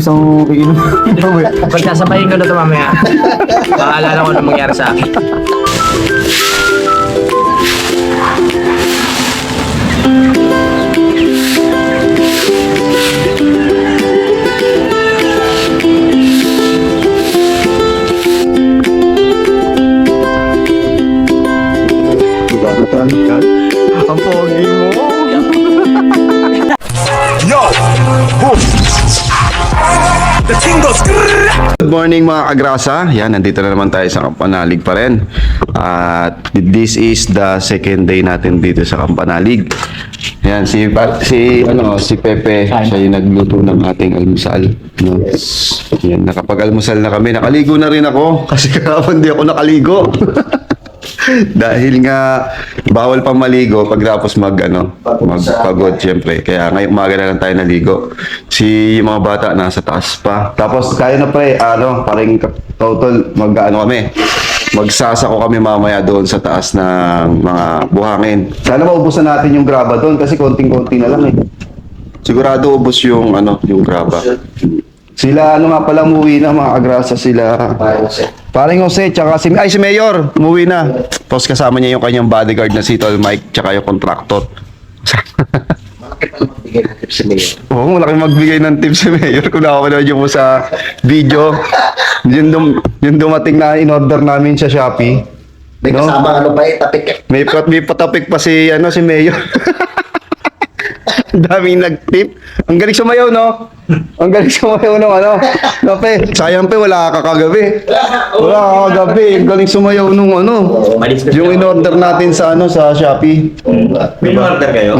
isang iinom. Pagsasabayin ko na ito mamaya. Maalala ko na mangyari sa akin. Ang pogi mo. Yo! Boom! The thing goes. Good morning mga kagrasa. Yan, nandito na naman tayo sa Kampanalig pa rin. At this is the second day natin dito sa Kampanalig. Yan, si Pepe, siya yung nagluto ng ating almusal. No? Yan, nakapag-almusal na kami. Nakaligo na rin ako kasi kahapon di ako nakaligo. Dahil nga bawal pang maligo pagtapos magpagod syempre. Kaya ngayong umaga na lang tayo naligo. Yung mga bata nasa taas pa. Tapos kaya na parang total kami. Magsasako kami mamaya doon sa taas ng mga buhangin. Sana maubusan natin yung graba doon kasi konting-konti na lang eh. Sigurado ubos yung graba. Sila nga pala umuwi na mga agrasa sila. Parang Jose, tsaka si Mayor, umuwi na. Tapos kasama niya yung kanyang bodyguard na si Tol Mike, tsaka yung contractor. Oo, malaki magbigay ng tips si Mayor. Kung nakapanood nyo po sa video, yung dumating na in-order namin sa Shopee. May kasama tapik. May patapik pa si Mayor. Ang daming nag-tip. Ang galing sumayaw, no? Ang galing sumayaw ng Kape. Sayang pa, wala ka kagabi. Wala ka kagabi. Ang galing sumayaw nung yung in-order natin sa Shopee. May order kayo?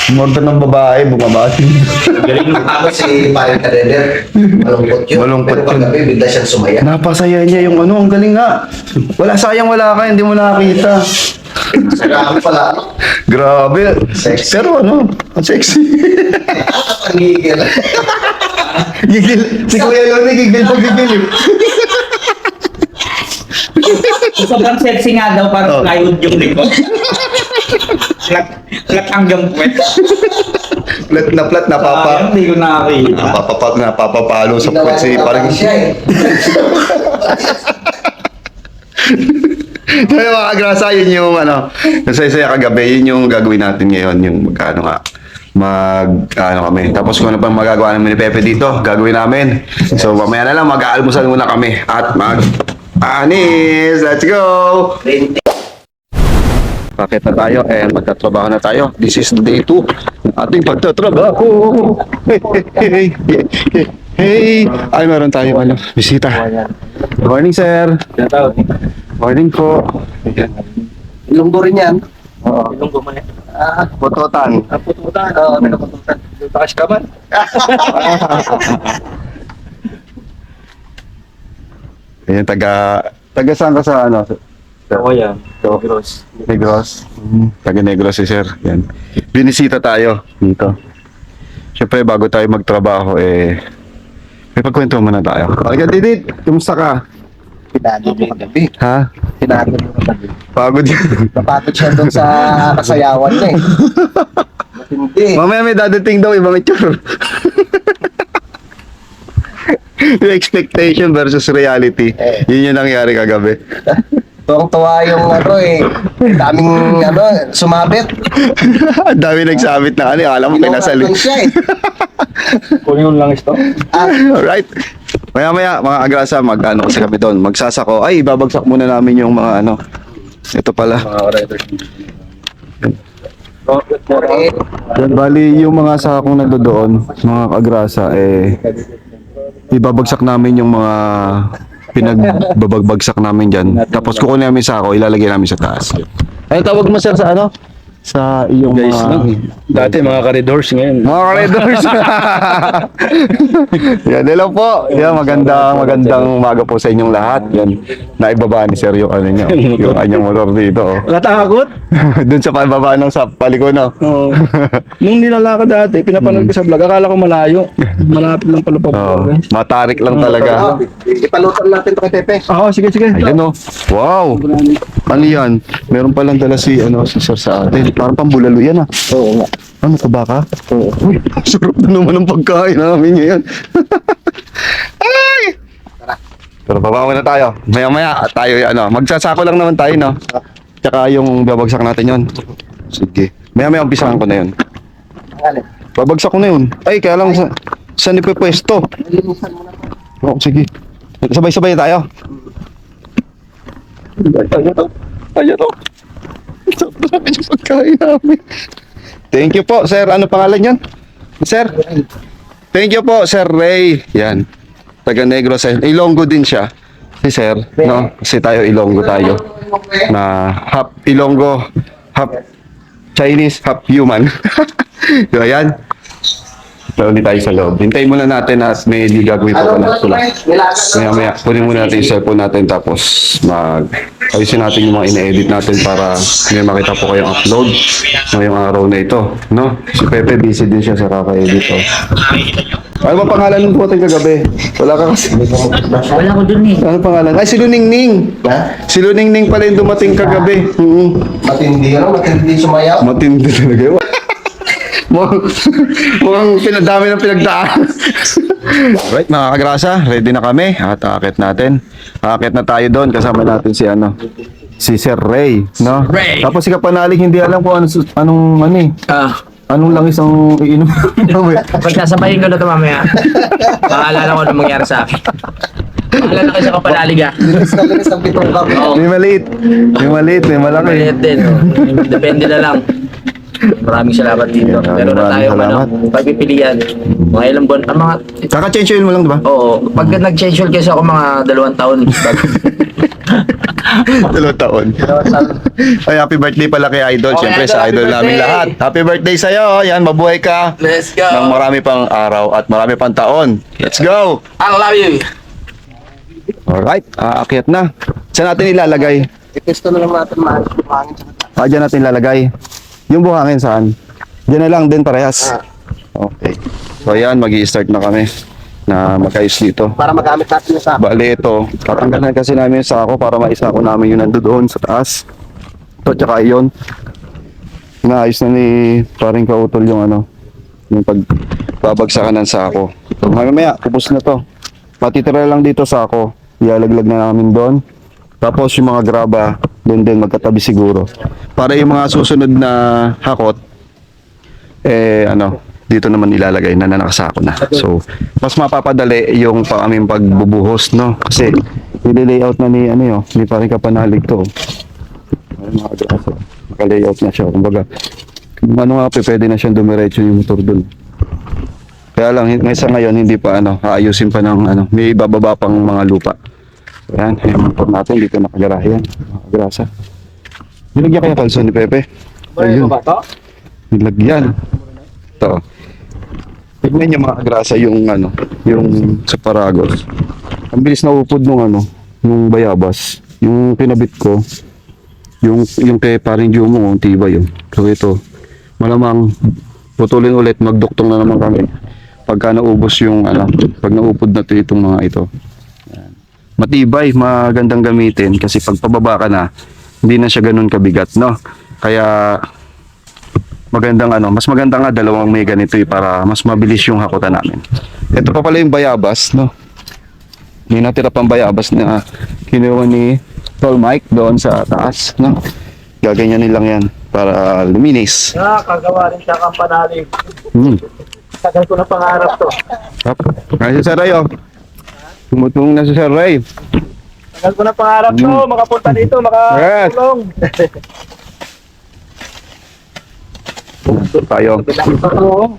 In-order ng babae, bumabati. Galing ako si Paring Kadeder. Malungkot yun. Malungkot Pero yun. paggabi, bigla siyang sumaya. Napasaya niya yung ang galing nga. Sayang wala ka, hindi mo nakakita. Sarap pala. Grabe. Sexy. Pero ang sexy. Pangigil. Gigil. Si Kuya Loni, gigil. Sobrang sexy nga daw, parang plywood yung likod. Flat hanggang puwet. Plat na papa. Hindi ko nakakita. Napapapalo sa puwet si parang siya eh. Kaya mga kagrasa, yun yung nasaya kagabi, yun yung gagawin natin ngayon, yung kami. Tapos kung ano pang magagawa namin ni Pepe dito, gagawin namin. So mamaya na lang, mag-aalmusal muna kami at mag-anis. Let's go! Bakit na tayo? Magtatrabaho na tayo. This is day 2 ng ating pagtatrabaho. Hey! Ay, meron tayo bisita. Good morning, sir. Morning po. Ilunggo rin yan. Oo. Ilunggo mo na. Pututan. Pututan. Oo, nakapututan. Takas ka man. Ayan, taga saan ka sa Oo yan. Negros. Negros. Taga Negros si sir. Yan. Binisita tayo dito. Siyempre, bago tayo magtrabaho, may pagkwento muna tayo. Alga, Didit, kumusta ka? Pinagod yung kagabi. Ha? Pinagod yung kagabi. Pagod yan. Napagod siya doon sa kasayawan niya eh. Matindi. Mamaya may dadating daw ibang itsura. Yung expectation versus reality. Yun yung nangyari kagabi. Tuwang-tuwa yung daming sumabit. Ang dami nagsabit na alam mo pinasali. Inuulan siya eh. Kunin lang ito. Alright. Maya mga agrasa kasi kami doon. Magsasako. Ay, babagsak muna namin yung mga Ito pala. Yan, bali yung mga sakong nandoon, mga kagrasa, ibabagsak namin yung mga pinagbabagsak namin dyan. Tapos kukunin namin sako, ilalagay namin sa taas. Ano tawag mo sir sa sa iyong Guys, mga... Dati mga corridors ngayon. Mga corridors. Yan, hello po. Yan, magandang umaga po sa inyong lahat. Yan, naibaba ni sir yung niyo, yung kanyang motor dito. Natakot? Doon sa pababa ng sa paliko, no? Oo. Nung nilalakad dati, pinapanood ko sa vlog, akala ko malayo. Malapit lang pala pa. Matarik lang talaga. Ipalutan natin ito kay Pepe. Oo, sige. Ayun, oh. Wow. Ano yan? Meron palang dala si sir sa atin. Parang pambulalo yan, Oo nga. Ano ka ba ka? Oo. Uy, sarap na naman ang pagkain namin ngayon. Pero baba muna tayo. Maya-maya tayo, magsasako lang naman tayo, no? Tsaka yung babagsak natin yon. Sige. Maya-maya umpisahan ko na yun. Alin? Babagsak ko na yun. Ay, kaya lang sa nipipwesto. Nalilimutan mo na po. Oo, sige. Sabay-sabay tayo. Ayan to. Ayan to. Sarap yung pagkain namin. Thank you po, sir. Ano pangalan yan? Sir? Thank you po, Sir Ray. Yan. Taga Negros. Ilonggo din siya. Si Sir, no? Kasi tayo Ilonggo tayo. Na half Ilonggo, half Chinese, half human. So, ayan. Pero hindi tayo sa loob. Hintayin muna natin at may gagawin pa na sila. Maya-maya, kunin muna natin yung cellphone natin tapos ayusin natin yung mga ina-edit natin para may makita po kayong upload ngayong araw na ito. No? Si Pepe busy din siya sa kaka-edit. Oh. Ano ba pangalan ng puting kagabi? Wala ka kasi. Wala ko dun eh. Ano pangalan? Ay, si Luningning. Ha? Si Luningning pala yung dumating kagabi. Matindi sumayaw. Matindi talaga yun. Mukhang pinadami ng pinagdaan. Right, mga kagrasa, ready na kami at aakit natin. Aakit na tayo doon, kasama natin si Sir Ray, no? Ray. Tapos si Kapanalig hindi alam kung anong langis ang iinom. Pagkasabayin ko na ito mamaya. Maalala ko anong mangyari sa akin. Maalala kayo sa kapanalig ah. Linis ng pitong kami. May maliit, may malaki. Maliit din. Depende na lang. Maraming salamat dito. Meron na tayo Salamat. pagpipilian. Mga ilang buwan. Mga, Kaka-change mo lang, di ba? oo. Pag nag-change oil kasi ako mga 2 taon. 2 taon. Ay, happy birthday pala kay Idol. Okay, Siyempre Idol, sa happy Idol namin birthday. lahat. Happy birthday sa'yo. Yan, mabuhay ka. Let's go. Ng marami pang araw at marami pang taon. Let's go! I love you. Alright, aakyat na. Saan natin ilalagay? Itesto na lang natin maayos yung hangin sa kata. Dyan natin ilalagay. Yung buhangin saan? Diyan na lang din parehas. Okay. So ayan, mag-i-start na kami na magkayos dito. Para magamit natin yung sako. Bale ito, tatanggalan kasi namin yung sako para maisako namin yung nandoon sa taas. Ito tsaka yun. Inaayos na ni paring kautol yung yung pagbabagsakan ng sako. So mamaya, upos na to. Matitira lang dito sako. Ialaglag na namin doon. Tapos yung mga graba, doon din magkatabi siguro. Para yung mga susunod na hakot, dito naman ilalagay na nakasako na. So, mas mapapadali yung aming pagbubuhos, no? Kasi, nililayout na ni paring Kapanalig to. Ay, mga grasa. Naka-layout na siya. Kumbaga, pwede na siyang dumiretso yung motor dun. Kaya lang, sa ngayon, hindi pa, aayusin pa ng, may bababa pang mga lupa. Ayan, yung motor natin, dito nakagarahe yan. Mga grasa. Nilagyan kaya kalso ni Pepe. Ayun. Nilagyan. Ito. Tignan niyo mga grasa yung yung sa Paragos. Ang bilis na upod nung bayabas. Yung kinabit ko, yung kay paring Jumo, ang tibay yun. So ito, malamang putulin ulit, magduktong na naman kami. Pagka naubos yung pag naupod na itong mga ito. Ayan. Matibay, magandang gamitin kasi pag pababa ka na, hindi na siya ganun kabigat, no? Kaya magandang mas maganda nga dalawang may ganito para mas mabilis yung hakutan namin. Ito pa pala yung bayabas, no? May natira pang bayabas na kinuha ni Tol Mike doon sa taas, no? Gaganyanin lang yan para luminis. Kagawa rin siya Kapanalig. Tagal ko na pangarap to. Nasa Sir Ray, tumutulong na si Sir Ray. Tagal ko na pangarap to, makapunta dito, makatulong.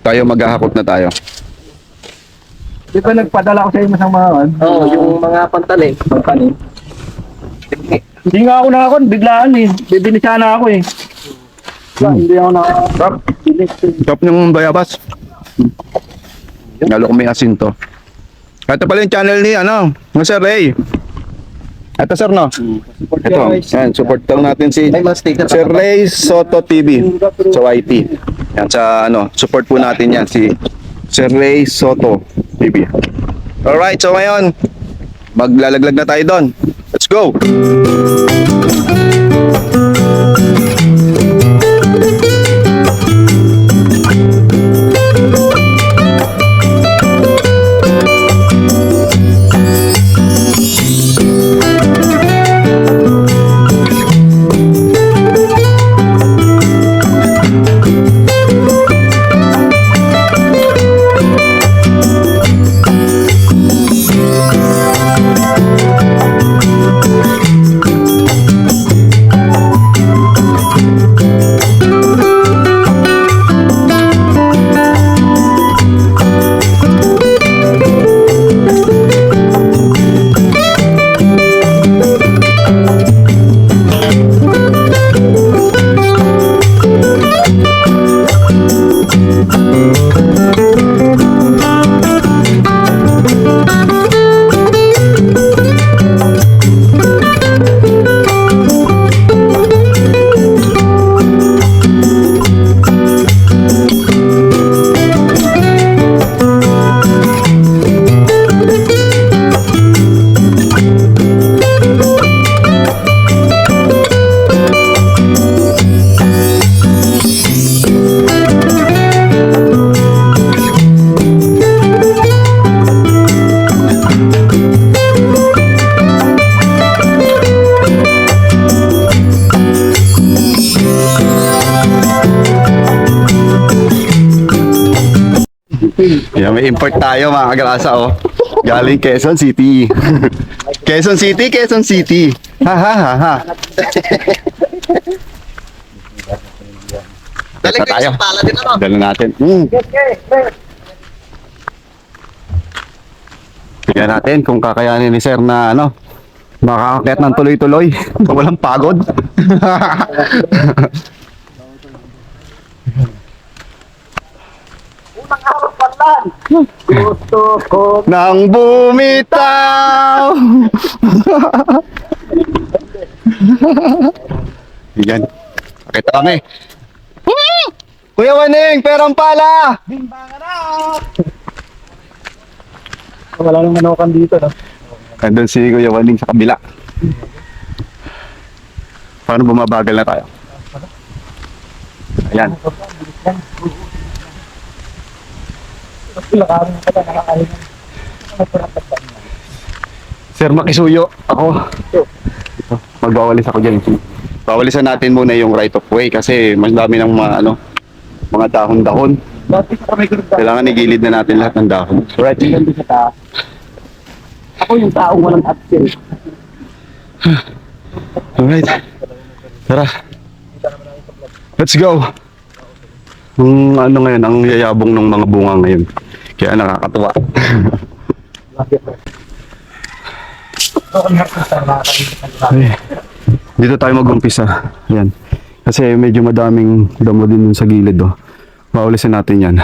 Tayo maghahakot na tayo. Di ba nagpadala ko sa inyo ng mga Oo, yung mga pantalim. Hindi nga ako nakakon, biglaan eh. Bibili sana ako eh. Hindi ako nakakon. Top ng bayabas. Lalo kung may asin to. Ito pala yung channel ni ng Sir Ray. Ito sir, no? Ito, yan, support lang natin si May mga sticker pa Sir ba? Ray Soto TV sa YT. Yan, sa support po natin yan si Sir Ray Soto TV. Alright, so ngayon, maglalaglag na tayo doon. Let's go! Yan, may import tayo mga kagrasa, oh. Galing Quezon City. Quezon City, Quezon City. Ha ha ha ha. Galing tayo. kayo sa pala din ano. Dala natin. Tingnan natin kung kakayanin ni Sir na ano, makakakyat ng tuloy-tuloy. Walang pagod. Unang araw pa lang. Gusto ko. Nang bumitaw. Yan. Pakita kami. Kuya Waning, perang pala. Wala nang manokan dito, no? Andun si Kuya Waning sa kabila. Paano bumabagal na tayo? Ayan. Sir, makisuyo. Ako. Magwawalis ako dyan. Wawalisan natin muna yung right of way kasi mas dami ng mga ano, mga dahon-dahon. Dati sa kami group Kailangan igilid na natin lahat ng dahon. Right. dito sa taas. Ako yung taong walang absent. Alright. Tara. Let's go. Ang ano ngayon, ang yayabong ng mga bunga ngayon. Kaya nakakatuwa. Ay, dito tayo mag-umpisa. Yan. Kasi medyo madaming damo din dun sa gilid, oh. Maulisin natin yan.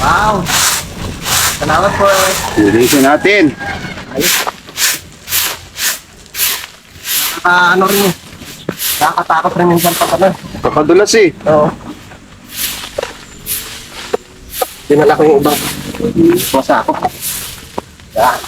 Wow. Salamat po. Lilisin natin. Ano rin. Nakakatakot rin minsan pag ano. Kakadulas eh. Oo. Dinala ko yung ibang bosa ako. Yan.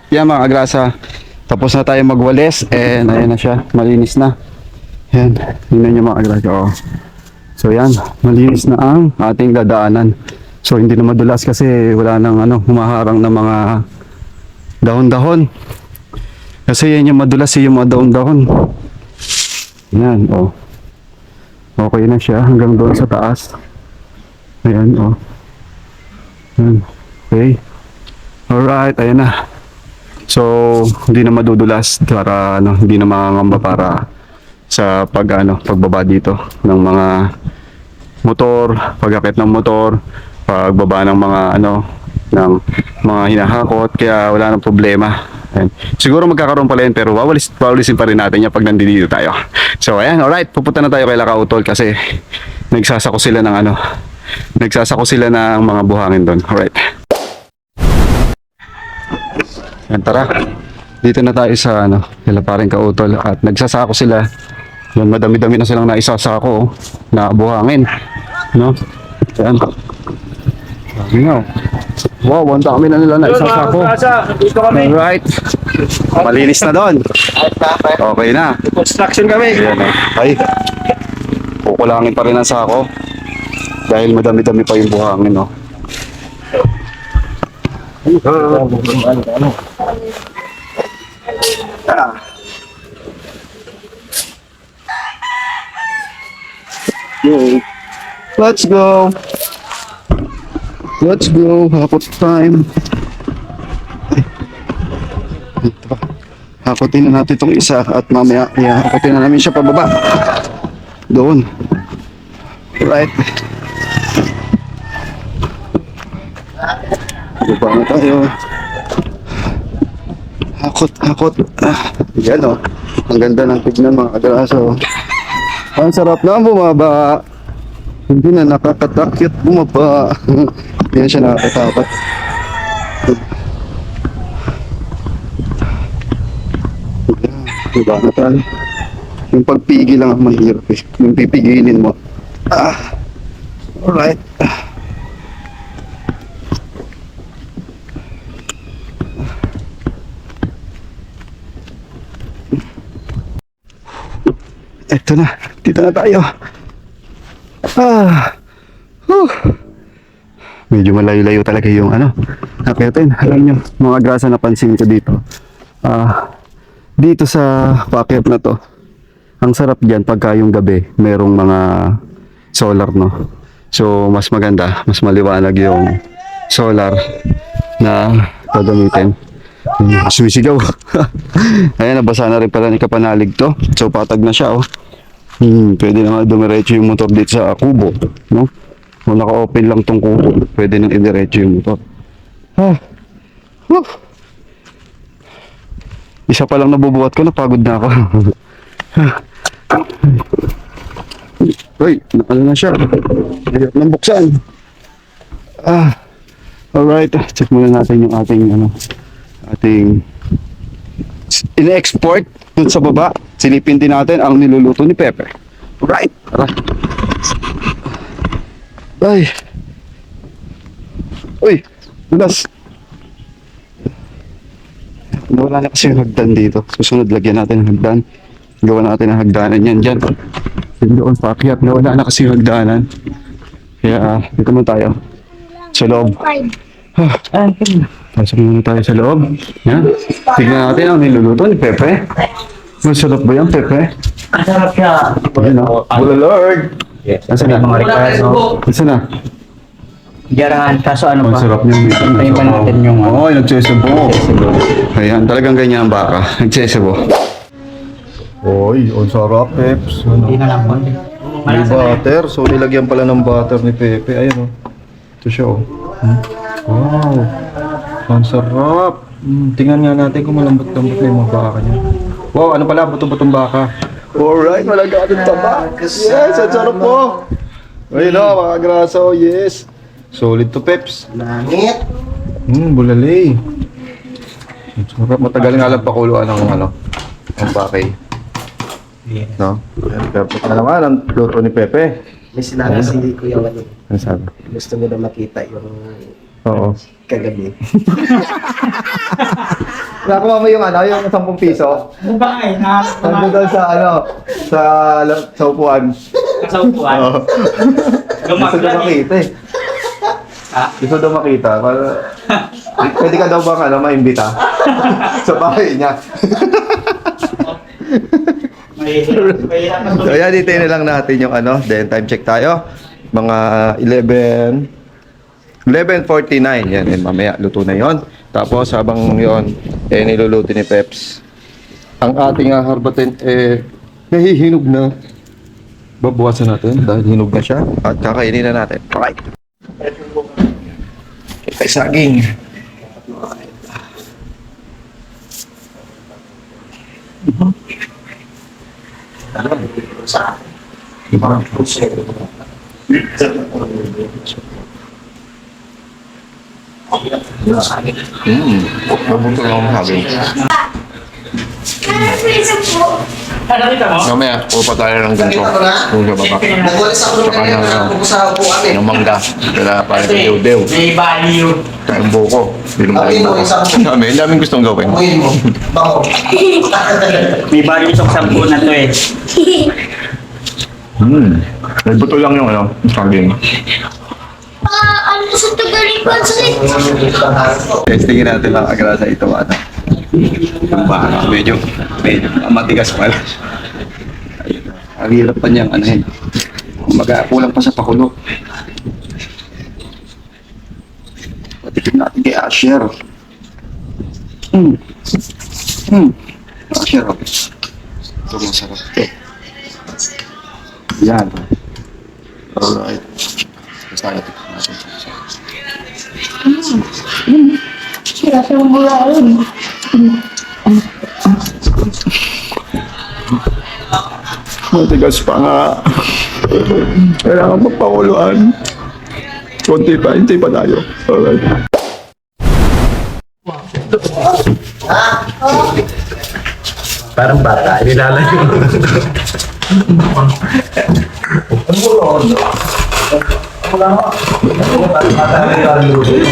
yan mga agrasa, tapos na tayo magwalis and ayan na siya, malinis na. Yan, tingnan nyo mga agrasa. Oh. So yan, malinis na ang ating dadaanan. So hindi na madulas kasi wala nang humaharang na mga dahon-dahon. Kasi yan yung madulas, yung mga dahon-dahon. Yan, oh. Okay na siya hanggang doon sa taas. Ayan, oh. Yan. Okay. Alright, ayan na. So, hindi na madudulas para hindi na mangangamba para sa pagbaba dito ng mga motor, pag-akit ng motor, pagbaba ng mga ng mga hinahakot, kaya wala nang problema. Ayan. Siguro magkakaroon pala yun pero wawalisin pa rin natin yan pag nandito tayo. So ayan, alright, pupunta na tayo kay Lakautol kasi nagsasako sila ng mga buhangin doon. Alright. Yan, tara. Dito na tayo sa kila paring Kautol at nagsasako sila. Yan, madami-dami na silang naisasako na buhangin. No? Yan. Yan. Wow, ang dami na nila naisasako. Dito kami. Alright. Malinis na doon. Okay na. Construction kami. Ayan, ay. Kukulangin pa rin ang sako. Dahil madami-dami pa yung buhangin, no? Let's go. Let's go. Hakot time. Ito pa. Hakotin na natin itong isa at mamaya hakotin na namin siya pababa. Doon. Right. Baba na tayo. Hakot. Yan o. Ang ganda ng tignan mga kadraso. Ang sarap na bumaba. Hindi na nakakatakit bumaba. Hindi na siya nakakatakot. Diba na tayo? Yung pagpigil lang ang mahirap eh. Yung pipigilin mo. Alright. Eto na. Dito na tayo. Medyo malayo-layo talaga yung akyatin. Alam nyo, mga grasa napansin ko dito. Dito sa packet na to, ang sarap dyan pagka yung gabi, merong mga solar, no? So, mas maganda, mas maliwanag yung solar na gagamitin. Sumisigaw. Ayan, nabasa na rin pala ni Kapanalig to. So, patag na siya, oh. Pwede na nga dumiretso yung motor dito sa kubo, no? Kung naka-open lang tong kubo, pwede nang idiretso yung motor. Isa pa lang nabubuhat ko, napagod na ako. Uy, na siya. Hirap nang buksan. Alright, check muna natin yung ating in-export dun sa baba. Silipin din natin ang niluluto ni Pepe. Right, tara. Ay. Uy, dulas. Wala na kasi yung hagdan dito. Susunod, lagyan natin ng hagdan. Gawa natin ang hagdanan yan dyan. Yung doon paakyat, wala na kasi yung hagdanan. Kaya, dito muna tayo. Sa loob. Pasok muna tayo sa loob. Yan. Tignan natin ang niluluto ni Pepe. Masarap ba yan, Pepe? Masarap siya. Ayan o. Bula Lord. Nasaan na? Mga Ricardo. Nasaan na? Diyan, kaso ano pa? Masarap niya. Tayo pa natin yung Oo, nagsesebo. Ayan, talagang ganyan ang baka. Nagsesebo. Oy, ang sarap, Peps. Hindi na lang po. May butter. So, nilagyan pala ng butter ni Pepe. Ayan o. Ito siya o. Wow. Ang sarap. Tingnan nga natin kung malambot-lambot na yung mga baka niya. Wow, ano pala? Buto-butong baka. Alright, malagatong taba. Yes, ang sarap po. Ayun o, mga graso. Yes. Solid to, Peps. Langit. Bulalay. Sarap, matagal nga lang pakuluan ng ang bakay. No? Perfect na naman ang luto ni Pepe. May sinabi si Kuya Walo. Ano sabi? Gusto mo na makita yung Oo. kagabi. Nakuha mo yung ano, yung 10 piso. Bakit? Nandun doon sa ano, sa upuan. Sa upuan. Oo. Gusto daw makita eh. Gusto daw makita. Pwede ka daw bang ano, maimbita? Sa bahay niya. So yan, dito na lang natin yung ano, then time check tayo. Mga 11:49. Yan, mamaya luto na yon. Tapos habang yon, niluluto ni Peps. Ang ating harbaten nahihinog na. Babawasan natin dahil hinog na siya at kakainin na natin. Alright. Ito ay saging. Mabuto lang ang saging. Mamaya, pupa tayo ng gusto. Kung sa baba. Nagwalis ako nung kanina na sa upuan eh. Yung mangga. Kaya parang dew-dew. May value. Kaya ang buko. Amin mo, isang Ang daming gustong gawin. amuin mo. Bango. May value sa sampu na to eh. May buto lang yung ano, saging. Ano sa tagalipan sa Testingin natin lang agrasa ito. Ano. Medyo matigas pala. Ayun. Ang hirap pa niyang ano eh. Kulang pa sa pakulo. Patikin natin kay Asher. Asher. Ito masarap. Yan. Alright. Basta natin. Sila sa mulaon. Matigas pa nga. Kailangan magpakuluan. Konti pa, hintay pa tayo. Alright. Parang bata, nilalayo.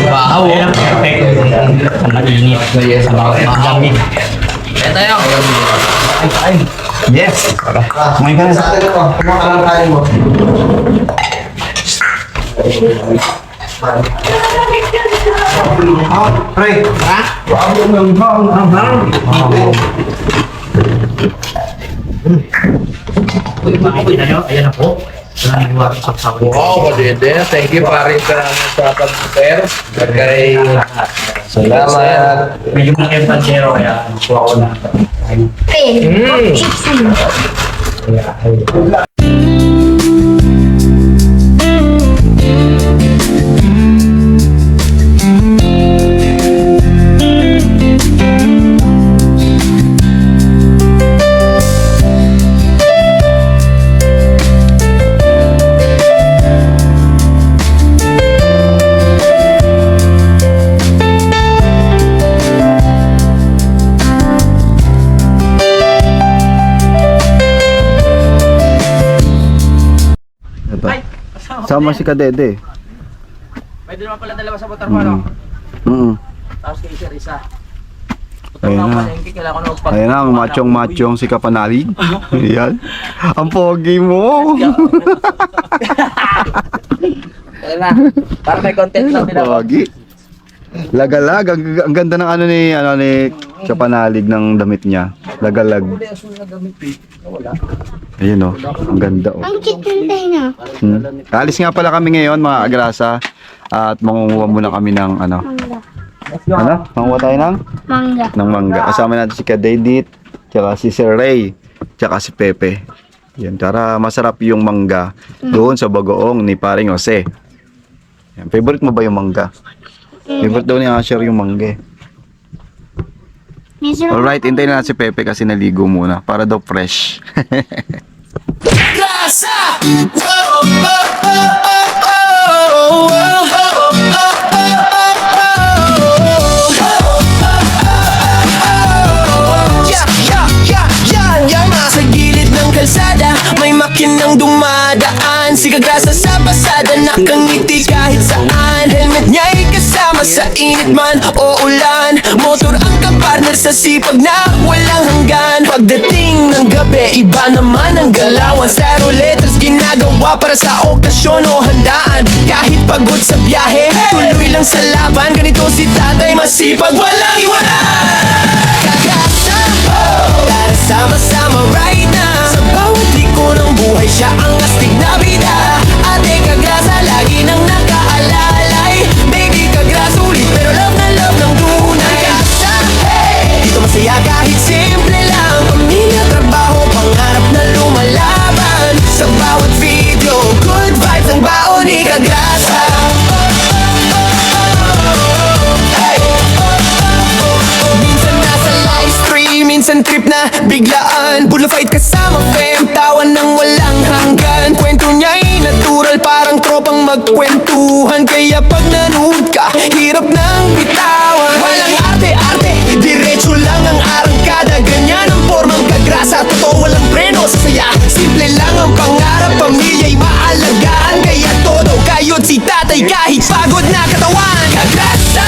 Wow, yan. Mainit. Mahamig. Ito yun. Yes. May ka na sa atin mo. Kumuha ka ng kain mo. Pre. Ha? Ayan ako. Wow, kadede. Thank you paring salamat sa pag-prepare. Kay Salamat. Medyo malaki yung pandero kaya nakuha ko na. Sama si Kadede. Pwede naman pala dalawa sa motor mo, no? Tapos kay Sir isa. Ayun na. Kailangan ko na Ayan na, ang machong-machong si Kapanalig. Ayan. Ang pogi mo. Ayun na. Para may content lang din ako. Pogi. Lagalag. Ang ganda ng ano ni Kapanalig ng damit niya. Lagalag. Ayun oh. Ang ganda oh. Ang cute ng tayo. Alis nga pala kami ngayon mga agrasa. At mangunguha muna kami ng ano. Mangga. Ano? Mangunguha tayo ng? Mangga. Ng mangga. Kasama natin si Kadedit, tsaka si Sir Ray, tsaka si Pepe. Yan, para masarap yung mangga doon sa bagoong ni Paring Jose. Yan, favorite mo ba yung mangga? Favorite daw ni Asher yung mangga. Alright, hintayin na natin si Pepe kasi naligo muna para daw fresh. Sa gilid ng kalsada may makinang dumadaan. Si Kagrasa sa pasada nakangiti kahit saan. Helmet niya'y kasama kasama sa init man o ulan. Motor ang kapartner sa sipag na walang hanggan. Pagdating ng gabi, iba naman ang galawan. Zero letters ginagawa para sa okasyon o handaan. Kahit pagod sa biyahe, tuloy lang sa laban. Ganito si tatay, masipag, walang iwanan. Kagasa, tara sama-sama right now. Sa bawat liko ng buhay, siya ang astig na bida. Ate Kagrasa, lagi nang nakaalalay. Baby Kagrasa, ulit pero love na love ng tunay. Kagasa, hey, dito masaya kahit simple lang. Pamilya, trabaho, pangarap na lumalaban. Sa bawat video, good vibes ang baon ni Kagrasa. Minsan nasa live stream, minsan trip na biglaan. Bullfight kasama fam, tawan ng walang hanggan. Kwento niya'y natural, parang tropang magkwentuhan. Kaya pag nanood ka, hirap nang bitawan. Walang arte-arte, diretso lang ang arangkada. Ganyan ang formang Kagrasa, totoo walang preno sa saya. Simple lang ang pangarap, pamilya'y maalagaan. Kaya todo kayod si tatay kahit pagod na katawan. Kagrasa,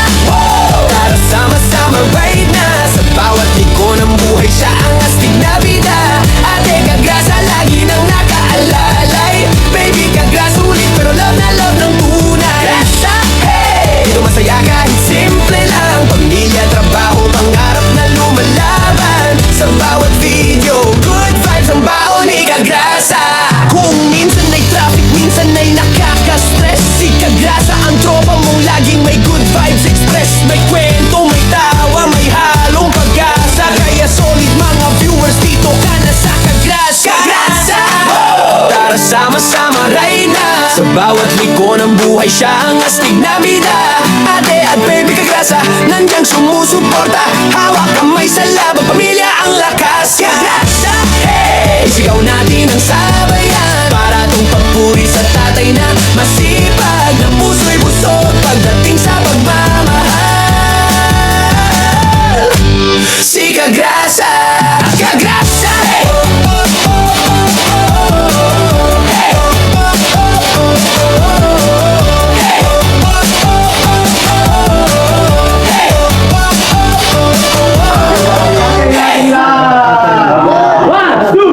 tara sama-sama right na. Sa bawat liko ng buhay, siya ang astig na bida. Ate Kagrasa, lagi nang nakaalalay. Baby Kagrasa, ulit pero love na love ng tunay. Kagrasa, hey, dito masaya kahit simple lang. Pamilya, trabaho, pangarap na lumalaban. Sa bawat video, good vibes ang baon ni Kagrasa. Kung minsan ay traffic, minsan ay nakaka-stress, si Kagrasa ang tropa mong laging may good vibes express. May kwento, may tawa, may halong pag-asa. Kaya solid mga viewers, dito ka na sa Kagrasa. Kagrasa, tara sama-sama right na. Sa bawat liko ng buhay, siya ang astig na bida. Ate at baby Kagrasa, nandiyan sumusuporta. Hawak kamay sa laban, pamilya ang lakas. Kagrasa, hey, isigaw natin ang sabayan. Para tong papuri sa tatay na masipag, na puso'y busog pagdating sa pagmamahal. Si Kagrasa, Kagrasa, hey. One, two,